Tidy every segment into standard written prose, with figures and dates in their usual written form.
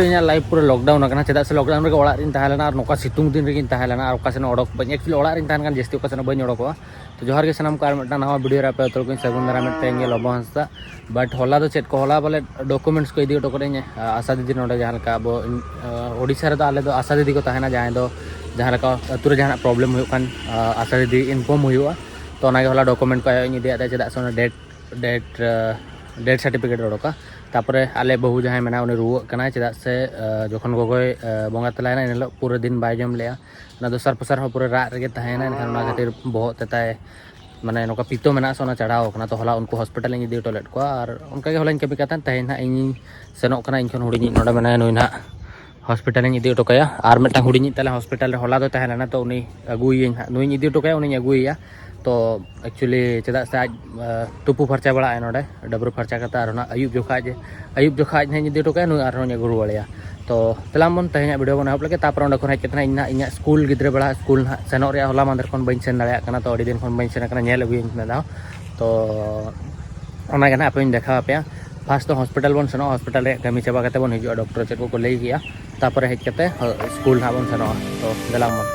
Life पूरा lockdown करना चेदा से लॉकडाउन रे ओड़ा रिन ताहेलना और नोका सितुंग दिन रे ताहेलना और ओका सेन ओडक बन एक्चुअली ओड़ा रिन ताहन जस्ती ओका सेन बन ओडकोआ तो जोहार के सनम कार मिटा नवा वीडियो रे पे तो को सगुन दारा मिटे गे लबो हंसता बट होला तो चेट को होला बोले डॉक्यूमेंट्स को इदी ओटो करे आशा दीदी नोडे जहां का अब ओडिसा रे तो आले तो आशा दीदी को ताहेना जहां का अतुरे जहां प्रॉब्लम हुयो कान आशा दीदी इन्फॉर्म हुयो तो ओना गे होला डॉक्यूमेंट को आयो इदी चेदा से डेट सर्टिफिकेट ओडोका तापरे आले बहु जहां मेना उनी रुआ कना चेदा से जखन गोगोय बंगा तलायना इन पूरा दिन बाय जम लेया ना दोसर पसर हो पूरा रात रे ताहेना एनखान ओना खातिर बहुत तेताय माने नोका पितो मेना सोना चढ़ाव कना तो होला उनको हॉस्पिटल इन इदी टॉयलेट को और उनका गे होला कमी कता तहे ना इन सेनोक कना इनखन हुडी नोडे मेना नुई ना हॉस्पिटल इन इदी टोकाया और मेटा हुडी तले हॉस्पिटल रे होला तो ताहेना तो उनी अगुई नुई इदी टोकाया उनी अगुईया तो एक्चुअली चेदा से आज तुपु फर्चा बड़ा नोडे डबरू फर्चा करता अयुब जोखा इदी टोकाया नुई और अगु रुआड़िया तो तलाम बन तेज वीडियो बना लगे तापर अंडे खन हेजना इन इन स्कूल गिद्रे बड़ा स्कूल ना सेनों होला मांदर खन बन सेन दाड़ा तो अड़ी दिन खन बन सेन अगुई तो आपे देखा पे फास्ट तो हॉस्पिटल बन सेनों हॉस्पिटल रे कमी चाबा करते बन हिजुआ डॉक्टर चेक को लई गया तापर हेज करते स्कूल ना बन सेनों तो तलाम बन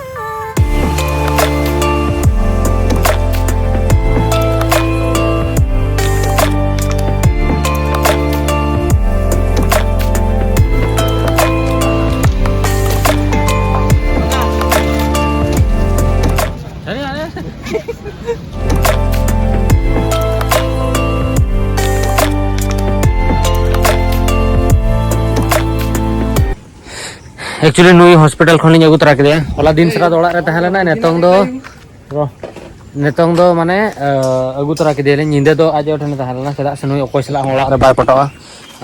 एक्चुअली नुई हॉस्पिटल खन अगू तरा के होला दिन सरा ओड़ा रे तहलेना नेतोंग दो माने अगू तरा के निंदे दो आज ठेन तहलेना चेदा से नुई ओको सला ओड़ा रे बाय पटावा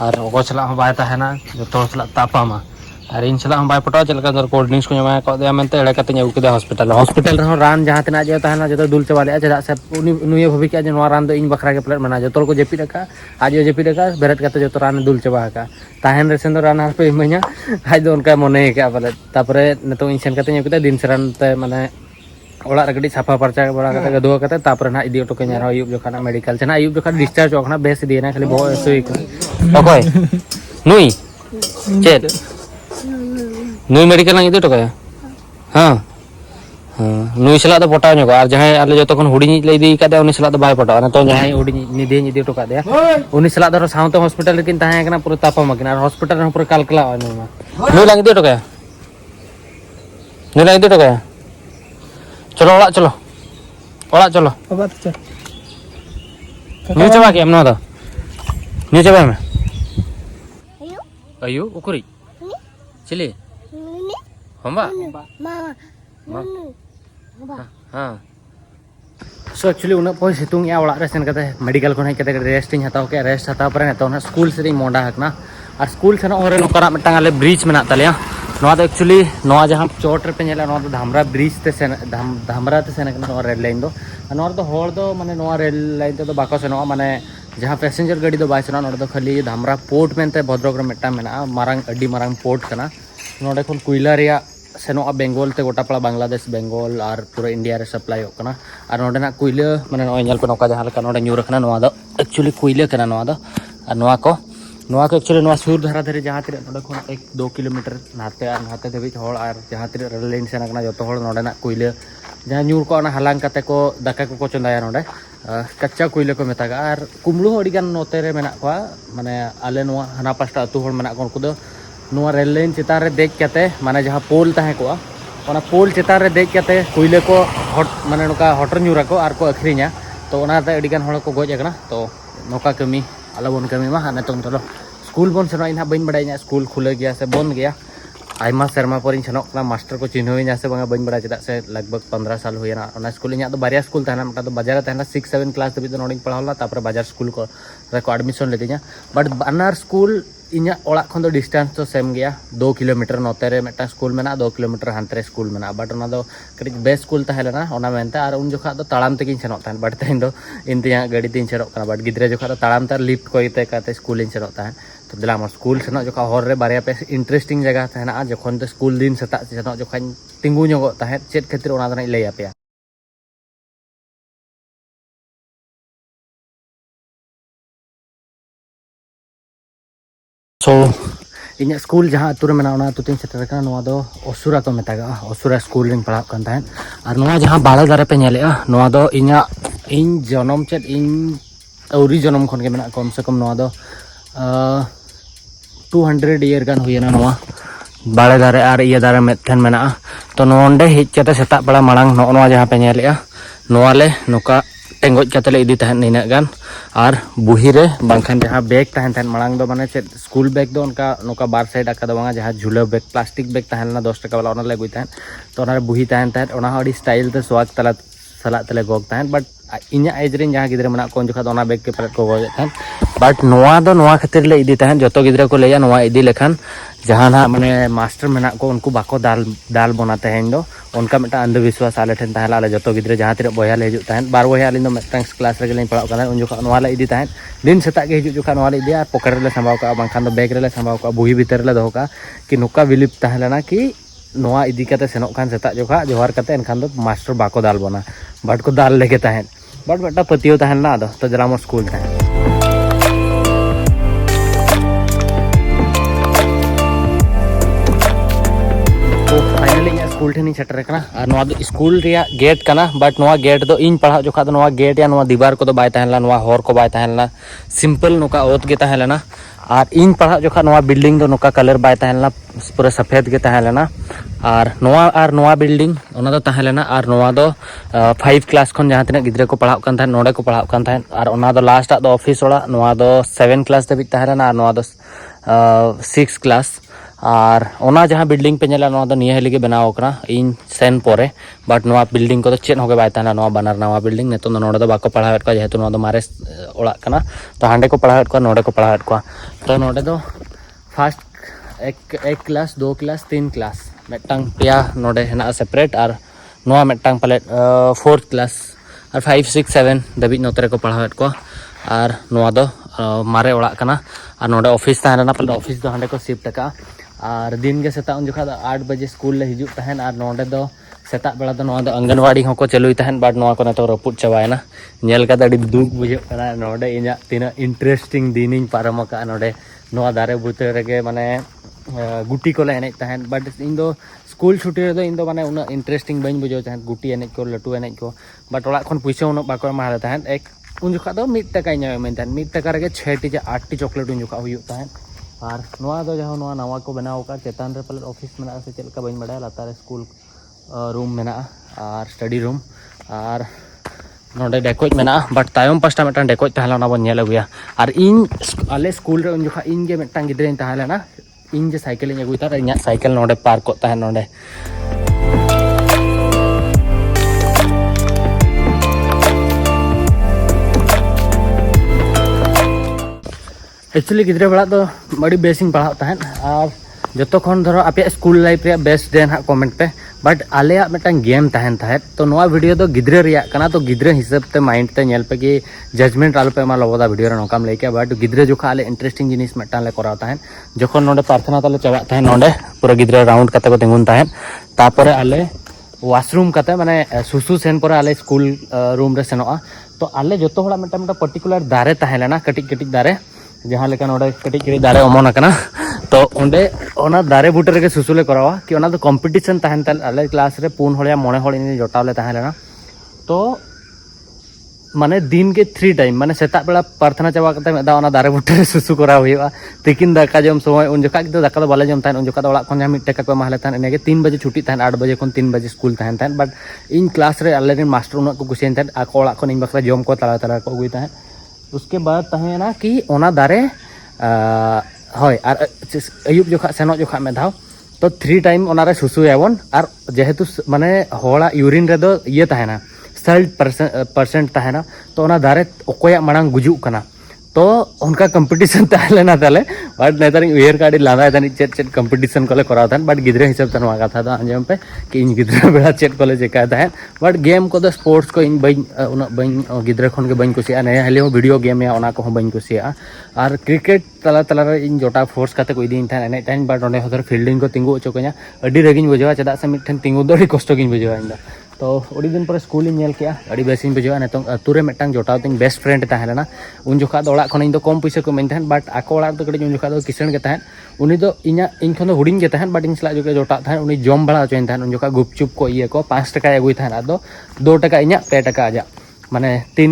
और ओको सला बाय तहना जतो सला तापामा और इन सला बाय पटावा चलका दर कोल्ड ड्रिंक्स को जमा को दे मेनते एड़े कते अगू के हॉस्पिटल रे रान जहां तना जे तहना जतो दुल चबा ले चेदा से नुई भभी के नो रान दो इन बखरा के प्लेट मना जतो को जेपी रखा आज जेपी रखा बेरत कते जतो रान दुल चबा का ताहन रे सेन दो रान हार पे इमanya आज दो उनका मने के बोले तापरे नतो इन सेन कते ᱧᱩ दिन सरान ते माने ओड़ा रे गडी साफा परचा बड़ा कते गदो कते तापरे ना इदी ओटो के ᱧारा अयुब जोखाना मेडिकल चना अयुब जोखा डिस्चार्ज ओखना बेस दिना खाली बहुत सुई ओकोय नुई चेत नुई मेडिकल ना इदी ओटो का हां नुई सला तो पटाव ᱧᱚᱜ और जहां आले जतो खन हुडी ले इदी कादे उनी सला तो बाय पटाव ना तो जहां हुडी निदे इदी ओटो का दे उनी सला तो साउंड हॉस्पिटल लेकिन ताहे कना पूरा तापा मकिन और हॉस्पिटल रे पूरा कलकला नुई लंग इदी ओटो का नुई लंग इदी ओटो का चलो ओड़ा चलो न्यू चबा के हमना दा न्यू चबा में अयो उकुरी चिली हमबा हां सो एक्चुअली उना पोई सितुंग या ओड़ा रे सेन कते मेडिकल कोन हेकते रेस्टिंग हताव के रेस्ट हताव पर ने तो ना स्कूल से मोंडा हकना और स्कूल से ओरे नोकरा मिटांग आले ब्रिज मेना तलिया नोआ तो एक्चुअली नोआ जहां चोट रे पे नेला नोआ तो धामरा ब्रिज ते सेन धामरा ते सेन कना रेल लाइन दो नोआ तो होड़ दो माने नोआ रेल लाइन ते तो बाको सेनोआ माने जहां पैसेंजर गाड़ी दो बाय सेनोआ नोडे तो खाली धामरा पोर्ट मेनते भद्रक रे मिटा मेना मारंग अड्डी मारंग पोर्ट कना नोडे खन कुइला रिया सेनोआ बेंगल ते गोटा पड़ा बांग्लादेश बेंगल और पूरा इंडिया रे सप्लाई होकना और नोडे ना कुइला माने नोय नेल पे नोका जहां लका नोडे न्यू रखना नोआ दो एक्चुअली कुइला कना नोआ दो और नोआ को एक्चुअली नोआ सूर धारा धरे जहां तिरे नोडे खन 1-2 किलोमीटर नाते देबी होड़ और जहां तिरे रेल लाइन सेन कना जतो होड़ नोडे ना कुइला जहां न्यूर को हलांग कते को दाका को चंदाया नोडे कच्चा कुइला को मेतागा और कुमलू अड़ी गान नोते रे मेना को माने आले नोआ हना पास्टा अतु होड़ मेना को उनको दो नोआ रेल लाइन चितार रे देख कते माने जहां पोल ताहे को ओना पोल चितार रे देख कते कुइला को हट माने नोका हटर न्यूरा को और को अखरिया तो ओनाते अड़ी गान होड़ को गोज एकना तो नोका कमी आला बन कमी मा हाने तो चलो स्कूल बन सेनो इन बन बड़ा स्कूल खुले गया से बन गया आयमा शर्मा पर सेनोक मास्टर को चिन्ह से बंगा बन बड़ा चेदा से लगभग 15 साल हुईना स्कूल इन बारिया स्कूल तहना मिटा तो बाजार तहना 6-7 क्लास दबी नोड़ी पढ़ाला तापर बाजार स्कूल को एडमिशन लेदिया बट बानार स्कूल इन ओड़ा खन डिस्टेंस तो सेम गया 2 किलोमीटर नोते रे मेटा स्कूल मेना 2 किलोमीटर हानते स्कूल मेना बट ओना दो कड़ी बेस्ट स्कूल तहलेना ओना मेनते और उन जोखा दो ताड़ाम तेगिन सेनोक तहन बट तेन दो इन तिया गाड़ी तीन सेनोक कना बट गिद्रे जोखा दो ताड़ाम तार लिफ्ट को इते काते स्कूल इन सेनोक तहन तो दिला मोर स्कूल सेनोक जोखा हर रे बारिया पे इंटरेस्टिंग जगह तहना जखन तो स्कूल दिन सेता सेनोक जोखा तिंगु ᱧᱚᱜᱚ तहन चेत खातिर ओना दना लई आपेया सो ᱤᱧᱟᱹᱜ ᱥᱠᱩᱞ ᱡᱟᱦᱟᱸ ᱟᱹᱛᱩ ᱨᱮ ᱢᱮᱱᱟᱜᱼᱟ ᱚᱱᱟ ᱟᱹᱛᱩ ᱛᱤᱧ ᱥᱮᱴᱮᱨ ᱟᱠᱟᱱᱟ ᱱᱚᱣᱟ ᱫᱚ ᱚᱥᱩᱨᱟ ᱠᱚ ᱢᱮᱛᱟᱜᱟᱜᱼᱟ ᱚᱥᱩᱨᱟ ᱥᱠᱩᱞ ᱨᱤᱧ ᱯᱟᱲᱦᱟᱜ ᱠᱟᱱ ᱛᱟᱦᱮᱸᱫ ᱟᱨ ᱱᱚᱣᱟ ᱡᱟᱦᱟᱸ ᱵᱟᱲᱮ ᱫᱟᱨᱮ ᱯᱮ ᱧᱮᱞᱮᱜᱼᱟ ᱱᱚᱣᱟ ᱫᱚ ᱤᱧ ᱡᱚᱱᱚᱢ ᱪᱮᱫ ᱤᱧ ᱟᱹᱣᱨᱤ ᱡᱚᱱᱚᱢ ᱠᱷᱚᱱ ᱜᱮ ᱢᱮᱱᱟᱜᱼᱟ ᱠᱚᱢ ᱥᱮ ᱠᱚᱢ ᱱᱚᱣᱟ ᱫᱚ 200 year gan huyena noa bale dare ar iya dare metten mena to nonde hej kate setak bela malang noa jahan pe nyelea noa le noka tenggoj kate le idi tahen nina gan ar buhire bangkhan jahan bag tahen malang do mane chet school bag do onka noka bar side akada banga jahan jhula bag plastic bag tahen na 10 taka bala ona le gui tahen to ona buhi tahen ona adi style te swag tala salak tele gog tahen but inya age rin jahan gidre mena kon jokha ona bag ke paret ko gog tahen but noa do noa khatir le idi tahen joto gidre ko leya noa idi lekhan jahan ha mane master mena ko unku bako dal bona tahen do onka meta andho viswas ale then tahen ale joto gidre jahan tira boya le hijuk tahen bar boya alin do metang class rege lein padaw kana un jokha noa le idi tahen din setak ge hijuk jokha noa le idi ar poker le sambaw ka bangkhan do bag re le sambaw ka buhi bhitar le doho ka ki nuka bilip tahen lena ki noa idi kate senok kan setak jokha johar kate enkhan do master bako dal bona but ko dal lege tahen but meta patiyo tahen na do to jala mor school tahen school ठेनी सेटर कना और नोआ दो school रिया गेट कना but नोआ गेट दो इन पढ़ा जोखा दो नोआ गेट या नोआ दीवार को दो बाय ताहेला नोआ हॉर को बाय ताहेला सिंपल नोका ओत गे ताहेला और इन पढ़ा जोखा नोआ बिल्डिंग दो नोका कलर बाय ताहेला पूरा सफेद गे ताहेला और नोआ बिल्डिंग ओना दो ताहेला और नोआ दो 5 क्लास खन जहां तिना गिद्रे को पढ़ाव कान थाहेन नोडे को पढ़ाव कान थाहेन और ओना दो लास्ट दो ऑफिस ओड़ा नोआ दो 7 क्लास दे ताहेला और नोआ दो 6 क्लास और ओना जहां बिल्डिंग पे नेला नोआ दो निया हेली गे बनाव कना इन सेन पोरे बट नोआ बिल्डिंग को तो चेन होगे बाय ताना नोआ बनार नवा बिल्डिंग नेतो नोडे दो बाको पढ़ावेट को जेहेतु नोआ दो मारे ओड़ा कना तो हांडे को पढ़ावेट को नोडे को पढ़ावेट को तो नोडे दो फर्स्ट एक क्लास 2 क्लास 3 क्लास मेटंग पिया नोडे हेना सेपरेट और नोआ मेटंग पले 4th क्लास और 5 6 7 दबी नोतरे को पढ़ावेट को और नोआ दो मारे ओड़ा कना और नोडे ऑफिस ताहेना पले ऑफिस दो हांडे को शिफ्ट का और दिन के सेता उन जोखा 8 बजे स्कूल ले हिजुक तहन और नोडे दो सेता बेला दो नोआ दो आंगनवाड़ी होको चलुई तहन बाट नोआ को नेतो रपुट चबायना नेल का अड़ी दुख बुझे कना नोडे इना तीना इंटरेस्टिंग दिन इन पारम का नोडे नोआ दारे बुते रेगे माने गुटी को ले एने तहन बट इन दो स्कूल छुट्टी रे दो इन दो माने उना इंटरेस्टिंग बइन बुझो तहन गुटी एने को लटू एने को बट ओला खन पुइसा उन बाको एमा तहन एक उन जोखा दो 1 टाका ᱧᱟᱢ मेन तहन 1 टाका रे 6 टी 8 टी चॉकलेट उन जोखा हुयु तहन और नोआ दो जहां नोआ नवा को बनाव का चेतान रे पले ऑफिस मेना से चेल का बइन बडा लातार स्कूल रूम मेना और स्टडी रूम और नोडे डेकोज मेना बट तायम पास्टा मेटा डेकोज ताहला ना बन नेल अगुया और इन आले स्कूल रे उन जोखा इन गे मेटा गिद्रेन ताहला ना इन जे साइकिल इन अगुई तार इना साइकिल नोडे पार्क को ताहन नोडे एक्चुअली गिद्रे बड़ा तो बड़ी बेसिंग पढ़ाव ताहन और जतो खन धरो आपे स्कूल लाइफ रे बेस्ट डे ना कमेंट पे बट आलेया मेटा गेम ताहन ताहेत तो नोआ वीडियो दो गिद्रे रिया कना तो गिद्रे हिसाब ते माइंड ते नेल पे कि जजमेंट आलो पे मा लबोदा वीडियो रे नोकाम लेके बट गिद्रे जोखा आले इंटरेस्टिंग जिनिस मेटा ले कराव ताहन जखन नोडे प्रार्थना ताले चबा ताहन नोडे पूरा गिद्रे राउंड कते को तिंगुन ताहन तापरे आले वाशरूम कते माने सुसु सेन पर आले स्कूल रूम रे सेनोआ तो आले जतो होड़ा मेटा मेटा पर्टिकुलर दारे ताहेलेना कटिक कटिक दारे जहां लेका नोडे कटिक कटिक दारे ओमन कना तो ओंडे ओना दारे बुटे रे सुसुले करावा कि ओना तो कंपटीशन ताहन ताल आले क्लास रे 4 होड़या 9 होड़ इन जोटावले ताहेलेना तो माने दिन के 3 टाइम माने सेता बेला प्रार्थना चाबा कते मेदा ओना दारे बुटे रे सुसु करा हुइबा तिकिन दाका जम समय उन जोखा दो दाका दो बाले जम ताहन उन जोखा ओला खन 1 टाका को माहले ताहन एनेगे 3 बजे छुट्टी ताहन 8 बजे खन 3 बजे स्कूल ताहन बट इन क्लास रे आले मास्टर उना को कुसेन ताहन आको ओला खन इन बखरा जम को तला तला को गुई ताहन उसके बाद ताहेना कि ओना दारे होय और अयुब जोखा सेनो जोखा में धाव तो 3 टाइम ओना रे सुसु याबन और जेहेतु माने होड़ा यूरिन रे दो ये ताहेना 30% ताहेना तो ओना दारे ओकोया मांग गुजुक कना तो उनका कंपटीशन ताहलेना ताले बट नेतार उयर काडी लादा तानी चेट चेट कंपटीशन कोले कराव थान बट गिद्रे हिसाब तन वागा था अंजम पे कि इन गिद्रे बेला चेट कोले जेका था बट गेम को दो स्पोर्ट्स को इन बइन उना बइन गिद्रे खन के बइन कुसिया ने हले वीडियो गेम या ओना को बइन कुसिया और क्रिकेट तला तला रे इन जोटा फोर्स काते को इदिन थान एने टाइम बट ओने हदर फील्डिंग को तिंगु ओचो कन्या अडी रेगिन बुझवा चदा से मिठन तिंगु दो कष्ट गिन बुझवा इन तो अड़ी दिन पर स्कूल नेल के अड़ी बेसिन बुझा नितों अतु रे मिटांग जोटाव तिन बेस्ट फ्रेंड ताहेलेना उन जोखा दो ओड़ा खन इन दो कम पैसा को मेन बट आको ओड़ा तो कड़ी उन जोखा दो किसण के ताहेन उनी दो इन खन दो हुडिंग के ताहेन बट इन सला जोके जोटा ताहेन उनी जम बड़ा चोइन ताहेन उन जोखा गुपचुप को इये को 5 टका अगुई ताहेन आदो 2 टका इnya 2 टका आजा माने 3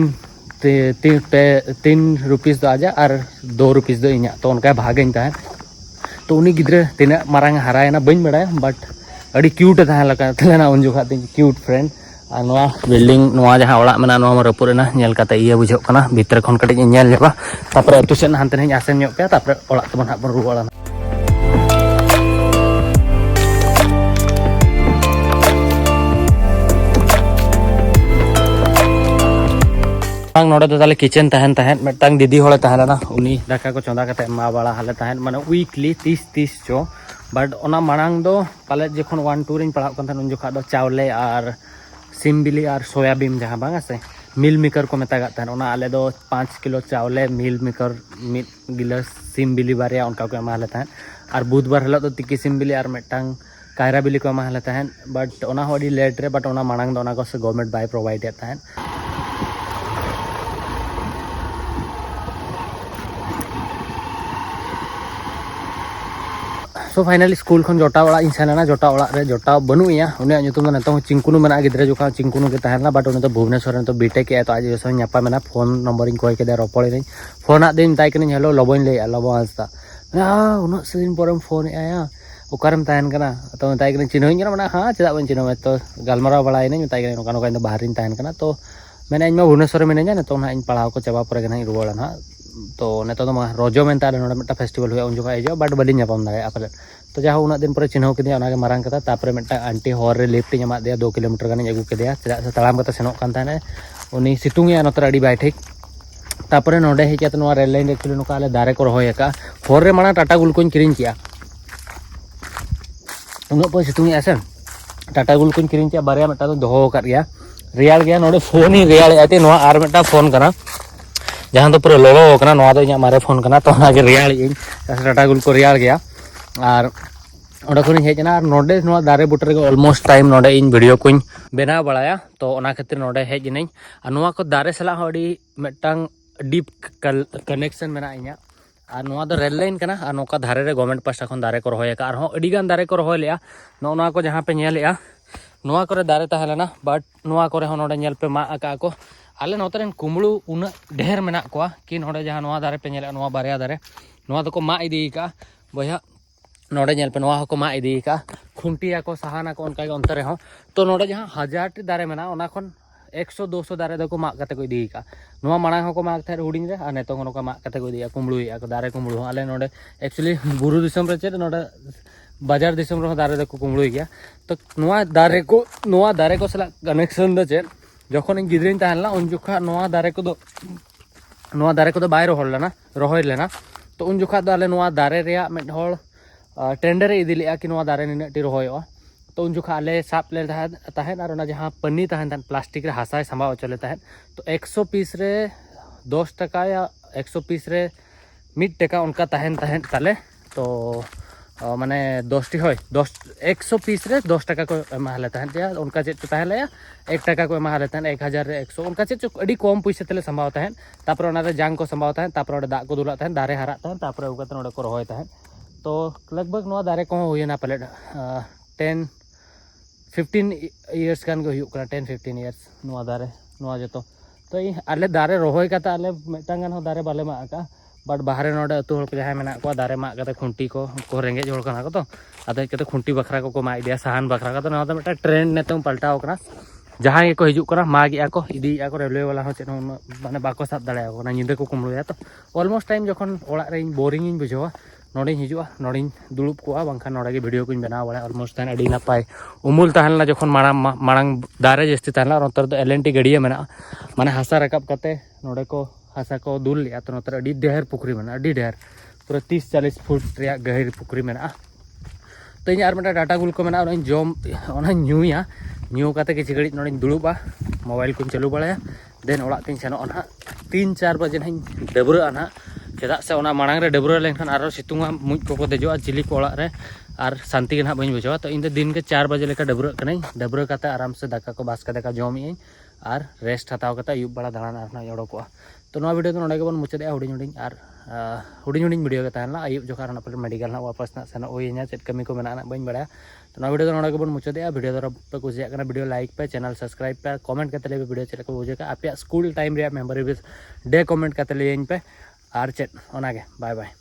रुपीस दो आजा और 2 रुपीस दो इnya तो उनका भागेन ताहेन तो उनी गिद्रे तिना मारांग हरायना बइन बड़ाय बट अड़ी क्यूट ताहेन लका तलेना उन जोखा तिन क्यूट फ्रेंड और नवा बिल्डिंग नवा जहां ओड़ा मेना नवा रपुरेना नेल काते इया बुझो कना भीतर खन कटी नेल लेबा तापर अतु सेन हानते ने आसेन ᱧᱚᱜ पे तापर ओड़ा तबन हाब बन रुवाड़ा बांग नोडे तो ताले किचन ताहेन ताहेन मिटांग दीदी होले ताहेना उनी दाका को चोंदा काते मा बाड़ा हाले ताहेन माने वीकली 30 चो बट ओना मांग दो पाले जखन 1 2 रिन पढ़ाव कन उन जोखा दो चावले और सिमबिली और सोयाबीन जहाँ बांगा से मिल मेकर को मेता ताहेन ओना आले दो 5 किलो चावले मिल मेकर मिल गिलास सिमबिली बारिया उनका को एमा हाले ताहेन और बुधवार हलो तो तिकी सिमबिली और मिटांग कायरा बिली को एमा हाले ताहेन बट ओना हो अडी लेट रे बट ओना मांग दो ओना को से गवर्नमेंट बाय प्रोवाइड ताहेन सो फाइनली स्कूल खन जोटा ओड़ा इन सेना जोटा ओड़ा रे जोटा बनुया उनिया ᱧᱩᱛᱩᱢ ᱫᱚ ᱱᱤᱛᱚᱝ चिंकुनु मेना गिद्रे जोखा चिंकुनु के ताहेना बट उनी तो भुवनेश्वर रे तो बीटेक के तो आज जसो ᱧᱟᱯᱟ मेना फोन नंबर इन कोय के रपड़ रे फोन आ दिन ताई कनी हेलो लबोइन ले लबो आस्ता उन दिन परम फोन आया ओकारम ताहेन कना तो ताई कनी चिन्हई कना माने हां चेदा बन चिन्हई तो गालमाराव बड़ाय नै ताई कनी नोका नोका बाहरिन ताहेन कना तो मैंने इन भुवनेश्वर में मिनाया तो ना इन पढ़ाव को चाबा पर गना रुवाड़ा ना तो नेतो तो रोजो मेनता नोडे मेटा फेस्टिवल हुआ उन जोखा हिजो बट बलिन ᱧᱟᱯᱟᱢ दाड़े अपले तो जहाँ उना दिन पर चिन्हव के ओना के मारांग कथा तापर मेटा आंटी हॉर रे लिफ्ट ᱧᱟᱢᱟ दे 2 किलोमीटर गानी अगू के दिया चेदा से तड़ाम कथा सेनोक कान ताने उनी सितुंग या नतर अडी बाय ठीक तापर नोडे हेजा तो नोवा रेल लाइन एक्चुअली नोका आले दारे को रहोय का हॉर रे माना टाटा गुल कोन किरिन किया उन पर सितुंग या सेन टाटा गुल कोन किरिन किया बारिया मेटा तो दोहो कर गया रियाल गया नोडे फोन ही रियाल आते नोवा आर मेटा फोन करा जहाँ तो पूरा लोलो कना नोवा तो मारे फोन कना तो ना के रियाल इन टाटा गुल को रियाल गया और ओडा को हेजना और नोडे नोवा दारे बुटर के ऑलमोस्ट टाइम नोडे इन वीडियो को बना बड़ाया तो ओना खातिर नोडे हेजनई और नोवा को दारे सला अडी मिटांग डीप कनेक्शन मेना इना और नोवा दो रेल लाइन कना और नोका धारे रे गवर्नमेंट पास्टा खन दारे को रहोय का और अडी गान दारे को रहोय लेया नोना को जहाँ पे नेलेया नोवा करे दारे ताहेलेना बट नोवा करे हो नोडे नेल पे मा आका को आले नोतरेन कुमड़ू उना ढेर मेना कोआ कि नोडे जहाँ नोवा दारे पे नेले नोवा बारिया दारे नोवा तो को मा इदी का बया नोडे नेल पे नोवा को मा इदी का खुंटिया को सहाना को उनका अंतरे हो तो नोडे जहाँ 1000 टी दारे मेना ओना खन 100 200 दारे दो को मा कते को इदी का नोवा माना हो को मा थे हुडिंग रे आ नेतो को मा कते को इदी कुमड़ू या को दारे कुमड़ू आले नोडे एक्चुअली बुरु दिसम रे चे नोडे बाजार दिसम रे दारे दो को कुमड़ू गया तो नोवा दारे को सला कनेक्शन दो चे जखन इन गिद्रिन ताहला उन जोखा नोवा दारे को बाय रोहय लेना तो उन जोखा दो आले नोवा दारे रेया मेड होल टेंडर इदी लेया कि नोवा दारे निनटी रोहयो तो उन जोखा आले साप ले ताहेन और जहाँ पन्नी ताहेन प्लास्टिक रे हासाय संभाव चले ताहेन तो 100 पीस रे 10 टका या 100 पीस रे 1 टका उनका ताहेन ताले तो माने 10 टी होय 100 पीस रे 10 टका को एमा हाले ताहेन ते उनका चेत ताहेले 1 टका को एमा हाले ताहेन 1000 रे 100 उनका चेत अडी कम पैसा तेले संभाव ताहेन तापर ओना रे जांग को संभाव ताहेन तापर ओडे दा को दुला ताहेन दारे हारा ताहेन तापर उगत नोडे को रहोय ताहेन तो लगभग नोवा दारे को होयना पले 10 15 इयर्स कान को हुयुक कना 10 15 इयर्स नोवा दारे नोवा जतो तो आले दारे रहोय काता आले मेटांगन हो दारे बाले मा का बट बाहरे नोडे अतु हल को जहां मेना को दारे मा कते खुंटी को रेंगे जोड़ कना को तो आदे कते खुंटी बखरा को मा इदिया सहान बखरा का तो नोवा मेटा ट्रेंड नेतम पलटाव कना जहां को हिजुक कना मा गिया को इदी को रेलवे वाला हो चेन माने बाको साब दाड़े को ना निंदे को कुमड़ुया तो ऑलमोस्ट टाइम जखन ओड़ा रे बोरिंग इन बुझवा नोडे हिजुआ नोडे दुलुप को बांखा नोडे के वीडियो को बना बड़ा ऑलमोस्ट तान अडी नापाय उमुल ताहलना जखन मांग दारे जस्ती ताहला नोतर दो एलएनटी गड़िया मेना माने हासा रकाब कते नोडे को हासा को दुल लिया तो नोतर अडी ढेर पुखरी मेना अडी ढेर पूरा 30-40 फुट रिया गहिर पुखरी मेना तो इन मेटा डाटा गुल को मेना जम न्यूया न्यू काते किसी घड़ी नोडे दुलुबा मोबाइल को चालू बड़ाया देन ओड़ा तीन सेनो 3-4 बजे ना डबरा ना चेदा से ओना मांग रे डबरा लेनखान आरो सितुंगा मुज को देजो चिली को ओड़ा रे और शांति के ना बी बुझा। तो इन दिन के 4 बजे लेकर डबरा डबरा करते आराम से दाका को बास दाका जमी और रेस्ट हताव करते अयुब बड़ा दाड़ा ओडोक। तो ना वीडियो तो ना बन मुचाद हुडी और हुडी वीडियो के तहना अयुब जोखा मेडिकल ना वापस ना सेन हुई चेक कमी को मेना बी बड़ा। तो ना वीडियो तो ना बन मुचाद वीडियो तो पे कुसिया वीडियो लाइक पे चैनल सब्सक्राइब पे कमेंट करते वीडियो चेक को बुझे आप school time memory day comment करते लैन पे और चेक बाय बाय।